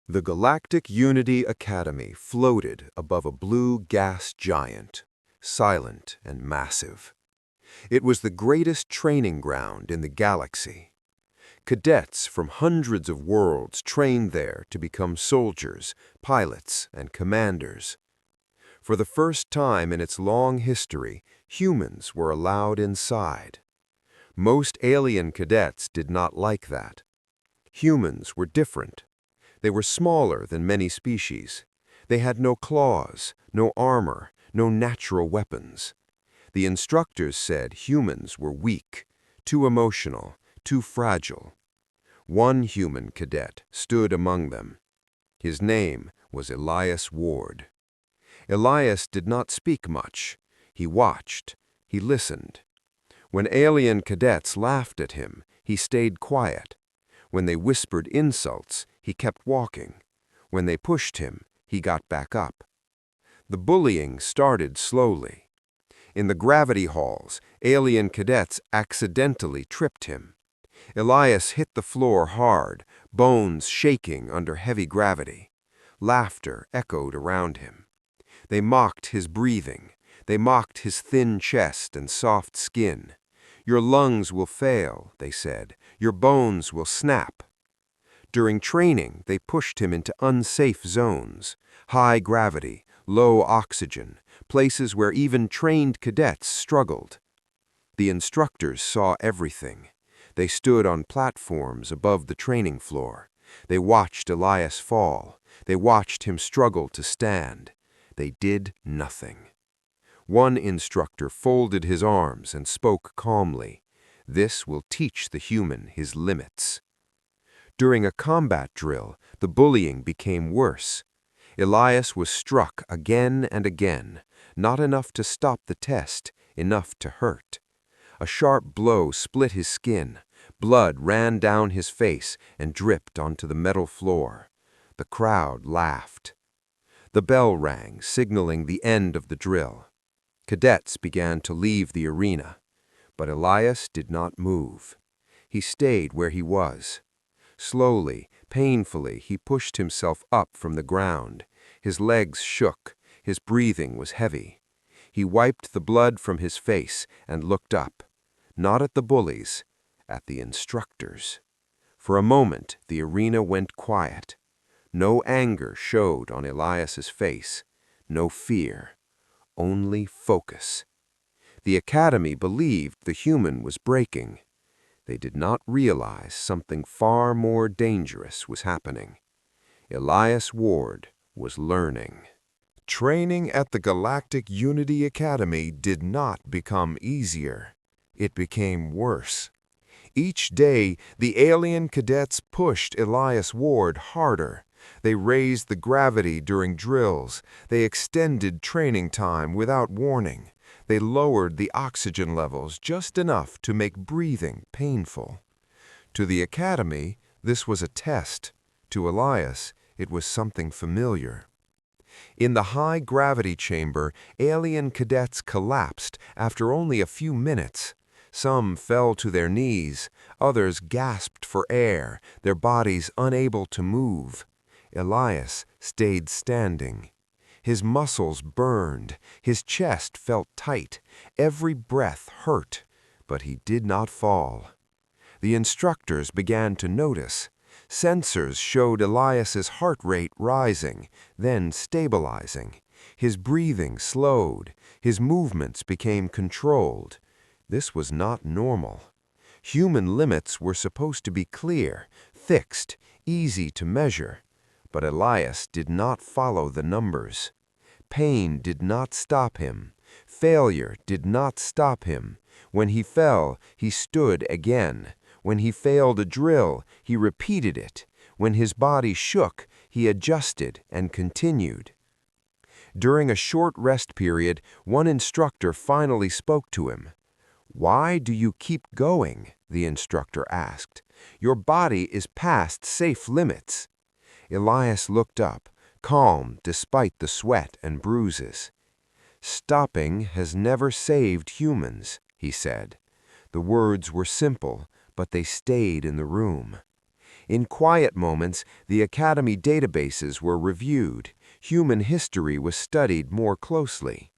The Galactic Unity Academy floated above a blue gas giant, silent and massive. It was the greatest training ground in the galaxy. Cadets from hundreds of worlds trained there to become soldiers, pilots, and commanders. For the first time in its long history, humans were allowed inside. Most alien cadets did not like that. Humans were different. They were smaller than many species. They had no claws, no armor, no natural weapons. The instructors said humans were weak, too emotional, too fragile. One human cadet stood among them. His name was Elias Ward. Elias did not speak much. He watched. He listened. When alien cadets laughed at him, he stayed quiet. When they whispered insults, he kept walking. When they pushed him, he got back up. The bullying started slowly. In the gravity halls, alien cadets accidentally tripped him. Elias hit the floor hard, bones shaking under heavy gravity. Laughter echoed around him. They mocked his breathing. They mocked his thin chest and soft skin. "Your lungs will fail," they said. "Your bones will snap." During training, they pushed him into unsafe zones, high gravity, low oxygen, places where even trained cadets struggled. The instructors saw everything. They stood on platforms above the training floor. They watched Elias fall. They watched him struggle to stand. They did nothing. One instructor folded his arms and spoke calmly. "This will teach the human his limits." During a combat drill, the bullying became worse. Elias was struck again and again, not enough to stop the test, enough to hurt. A sharp blow split his skin. Blood ran down his face and dripped onto the metal floor. The crowd laughed. The bell rang, signaling the end of the drill. Cadets began to leave the arena, but Elias did not move. He stayed where he was. Slowly, painfully, he pushed himself up from the ground. His legs shook. His breathing was heavy. He wiped the blood from his face and looked up, not at the bullies, at the instructors. For a moment, the arena went quiet. No anger showed on Elias's face, no fear. Only focus. The academy believed the human was breaking. They did not realize something far more dangerous was happening. Elias Ward was learning. Training at the Galactic Unity Academy did not become easier. It became worse. Each day, the alien cadets pushed Elias Ward harder. They raised the gravity during drills. They extended training time without warning. They lowered the oxygen levels just enough to make breathing painful. To the academy, this was a test. To Elias, it was something familiar. In the high-gravity chamber, alien cadets collapsed after only a few minutes. Some fell to their knees. Others gasped for air, their bodies unable to move. Elias stayed standing. His muscles burned. His chest felt tight. Every breath hurt, but he did not fall. The instructors began to notice. Sensors showed Elias's heart rate rising, then stabilizing. His breathing slowed. His movements became controlled. This was not normal. Human limits were supposed to be clear, fixed, easy to measure. But Elias did not follow the numbers. Pain did not stop him. Failure did not stop him. When he fell, he stood again. When he failed a drill, he repeated it. When his body shook, he adjusted and continued. During a short rest period, one instructor finally spoke to him. "Why do you keep going?" the instructor asked. "Your body is past safe limits." Elias looked up, calm despite the sweat and bruises. "Stopping has never saved humans," he said. The words were simple, but they stayed in the room. In quiet moments, the Academy databases were reviewed. Human history was studied more closely.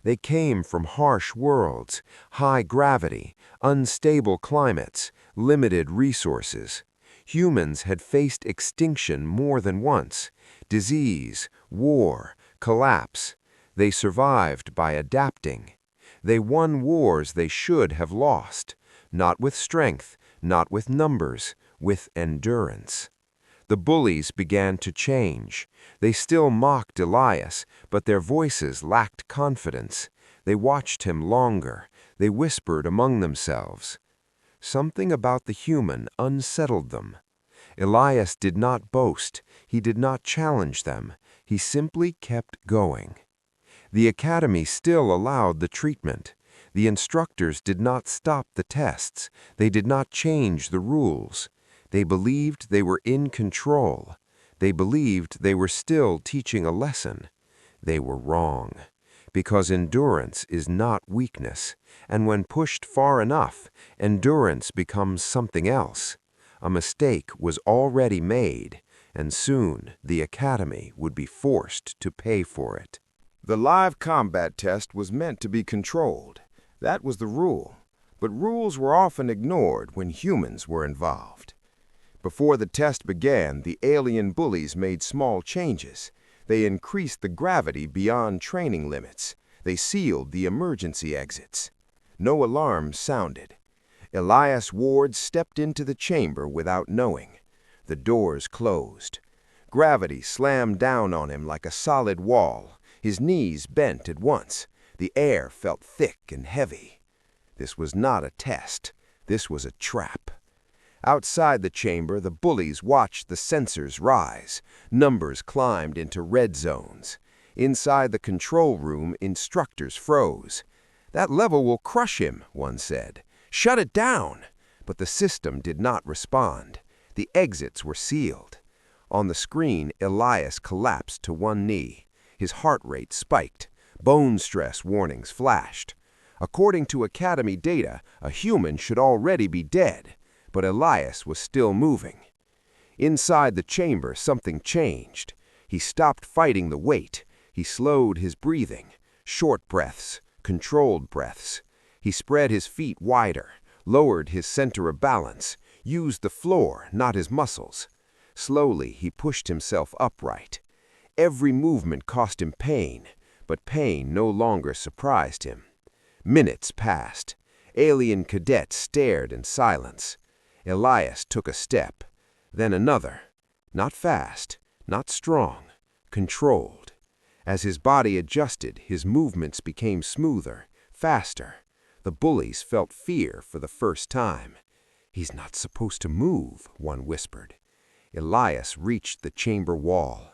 They came from harsh worlds, high gravity, unstable climates, limited resources. Humans had faced extinction more than once, disease, war, collapse. They survived by adapting. They won wars they should have lost, not with strength, not with numbers, with endurance. The bullies began to change. They still mocked Elias, but their voices lacked confidence. They watched him longer. They whispered among themselves. Something about the human unsettled them. Elias did not boast. He did not challenge them. He simply kept going. The Academy still allowed the treatment. The instructors did not stop the tests. They did not change the rules. They believed they were in control. They believed they were still teaching a lesson. They were wrong, because endurance is not weakness, and when pushed far enough, endurance becomes something else. A mistake was already made, and soon the Academy would be forced to pay for it. The live combat test was meant to be controlled. That was the rule. But rules were often ignored when humans were involved. Before the test began, the alien bullies made small changes. They increased the gravity beyond training limits. They sealed the emergency exits. No alarms sounded. Elias Ward stepped into the chamber without knowing. The doors closed. Gravity slammed down on him like a solid wall. His knees bent at once. The air felt thick and heavy. This was not a test. This was a trap. Outside the chamber, the bullies watched the sensors rise. Numbers climbed into red zones. Inside the control room, instructors froze. "That level will crush him," one said. "Shut it down!" But the system did not respond. The exits were sealed. On the screen, Elias collapsed to one knee. His heart rate spiked. Bone stress warnings flashed. According to Academy data, a human should already be dead. But Elias was still moving. Inside the chamber, something changed. He stopped fighting the weight. He slowed his breathing. Short breaths, controlled breaths. He spread his feet wider, lowered his center of balance, used the floor, not his muscles. Slowly, he pushed himself upright. Every movement cost him pain, but pain no longer surprised him. Minutes passed. Alien cadets stared in silence. Elias took a step, then another. Not fast, not strong, controlled. As his body adjusted, his movements became smoother, faster. The bullies felt fear for the first time. "He's not supposed to move," one whispered. Elias reached the chamber wall.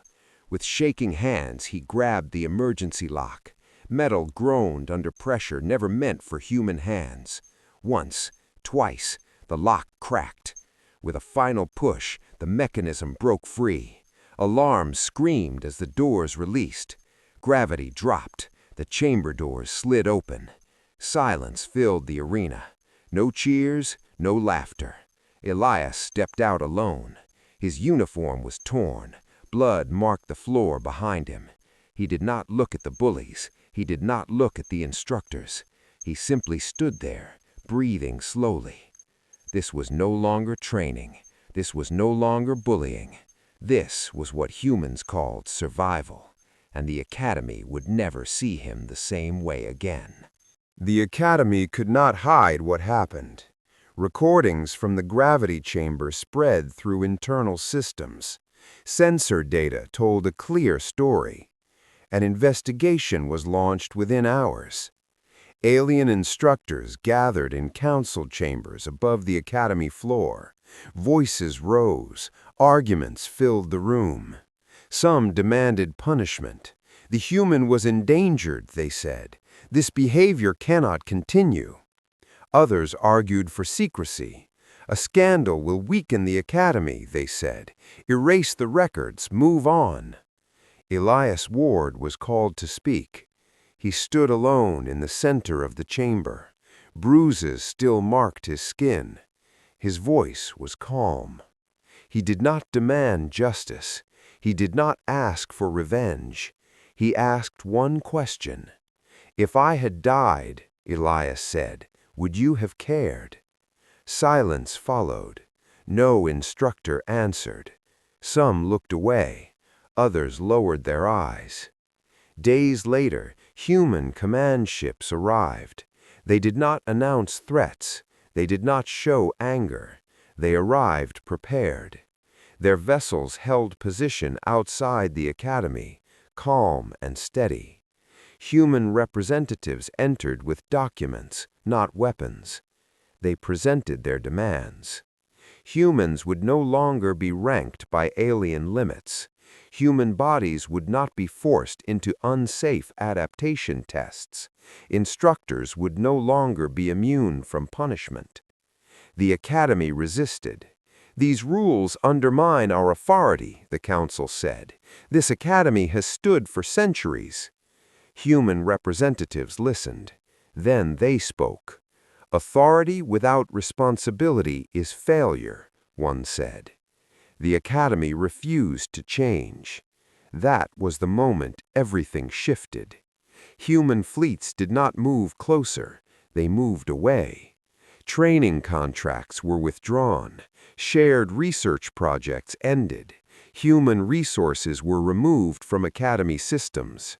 With shaking hands, he grabbed the emergency lock. Metal groaned under pressure never meant for human hands. Once, twice, the lock cracked. With a final push, the mechanism broke free. Alarms screamed as the doors released. Gravity dropped. The chamber doors slid open. Silence filled the arena. No cheers, no laughter. Elias stepped out alone. His uniform was torn. Blood marked the floor behind him. He did not look at the bullies. He did not look at the instructors. He simply stood there, breathing slowly. This was no longer training. This was no longer bullying. This was what humans called survival, and the Academy would never see him the same way again. The Academy could not hide what happened. Recordings from the gravity chamber spread through internal systems. Sensor data told a clear story. An investigation was launched within hours. Alien instructors gathered in council chambers above the Academy floor. Voices rose. Arguments filled the room. Some demanded punishment. The human was endangered, they said. This behavior cannot continue. Others argued for secrecy. A scandal will weaken the Academy, they said. Erase the records, move on. Elias Ward was called to speak. He stood alone in the center of the chamber. Bruises still marked his skin. His voice was calm. He did not demand justice. He did not ask for revenge. He asked one question. "If I had died," Elias said, "would you have cared?" Silence followed. No instructor answered. Some looked away. Others lowered their eyes. Days later, human command ships arrived. They did not announce threats. They did not show anger. They arrived prepared. Their vessels held position outside the academy, calm and steady. Human representatives entered with documents, not weapons. They presented their demands. Humans would no longer be ranked by alien limits. Human bodies would not be forced into unsafe adaptation tests. Instructors would no longer be immune from punishment. The Academy resisted. "These rules undermine our authority," the Council said. "This Academy has stood for centuries." Human representatives listened. Then they spoke. "Authority without responsibility is failure," one said. The Academy refused to change. That was the moment everything shifted. Human fleets did not move closer, they moved away. Training contracts were withdrawn. Shared research projects ended. Human resources were removed from Academy systems.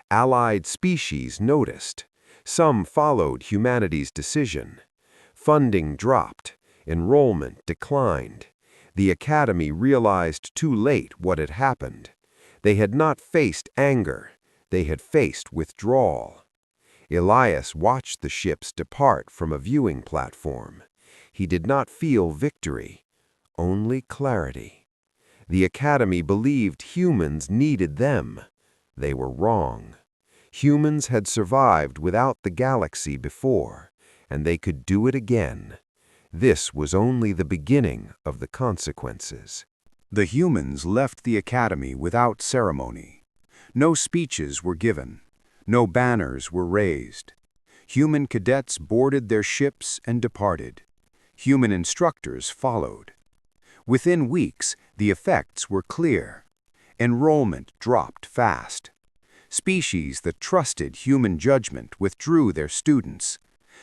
Allied species noticed. Some followed humanity's decision. Funding dropped. Enrollment declined. The Academy realized too late what had happened. They had not faced anger. They had faced withdrawal. Elias watched the ships depart from a viewing platform. He did not feel victory, only clarity. The Academy believed humans needed them. They were wrong. Humans had survived without the galaxy before, and they could do it again. This was only the beginning of the consequences. The humans left the Academy without ceremony. No speeches were given. No banners were raised. Human cadets boarded their ships and departed. Human instructors followed. Within weeks, the effects were clear. Enrollment dropped fast. Species that trusted human judgment withdrew their students.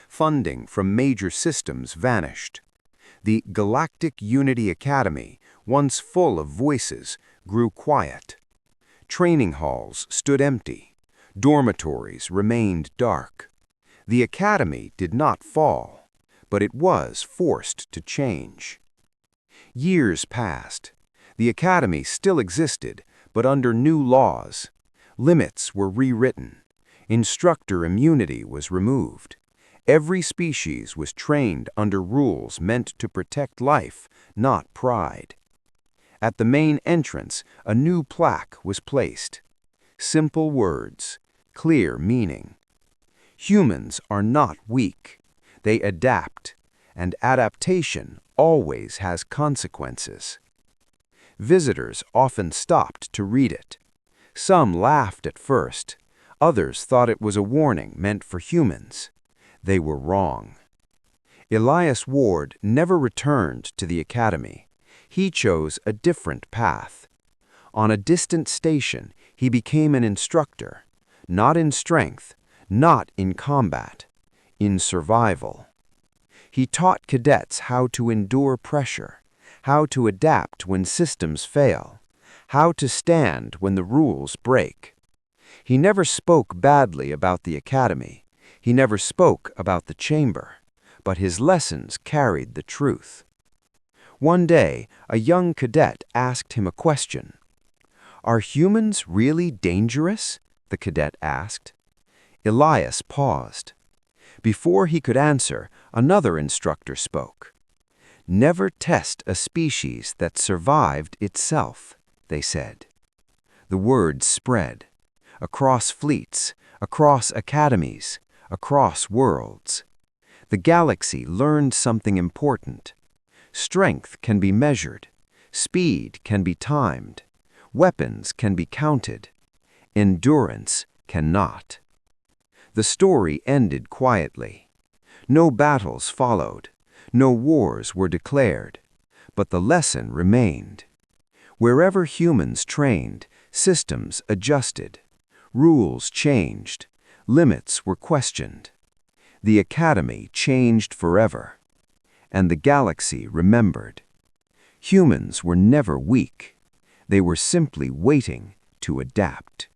Funding from major systems vanished. The Galactic Unity Academy, once full of voices, grew quiet. Training halls stood empty. Dormitories remained dark. The Academy did not fall, but it was forced to change. Years passed. The Academy still existed, but under new laws. Limits were rewritten. Instructor immunity was removed. Every species was trained under rules meant to protect life, not pride. At the main entrance, a new plaque was placed. Simple words, clear meaning. Humans are not weak. They adapt, and adaptation always has consequences. Visitors often stopped to read it. Some laughed at first. Others thought it was a warning meant for humans. They were wrong. Elias Ward never returned to the Academy. He chose a different path. On a distant station, he became an instructor, not in strength, not in combat, in survival. He taught cadets how to endure pressure, how to adapt when systems fail, how to stand when the rules break. He never spoke badly about the Academy. He never spoke about the chamber, but his lessons carried the truth. One day, a young cadet asked him a question. "Are humans really dangerous?" the cadet asked. Elias paused. Before he could answer, another instructor spoke. "Never test a species that survived itself," they said. The word spread. Across fleets, across academies, across worlds. The galaxy learned something important. Strength can be measured. Speed can be timed. Weapons can be counted. Endurance cannot. The story ended quietly. No battles followed. No wars were declared. But the lesson remained. Wherever humans trained, systems adjusted. Rules changed. Limits were questioned. The Academy changed forever. And the galaxy remembered. Humans were never weak. They were simply waiting to adapt.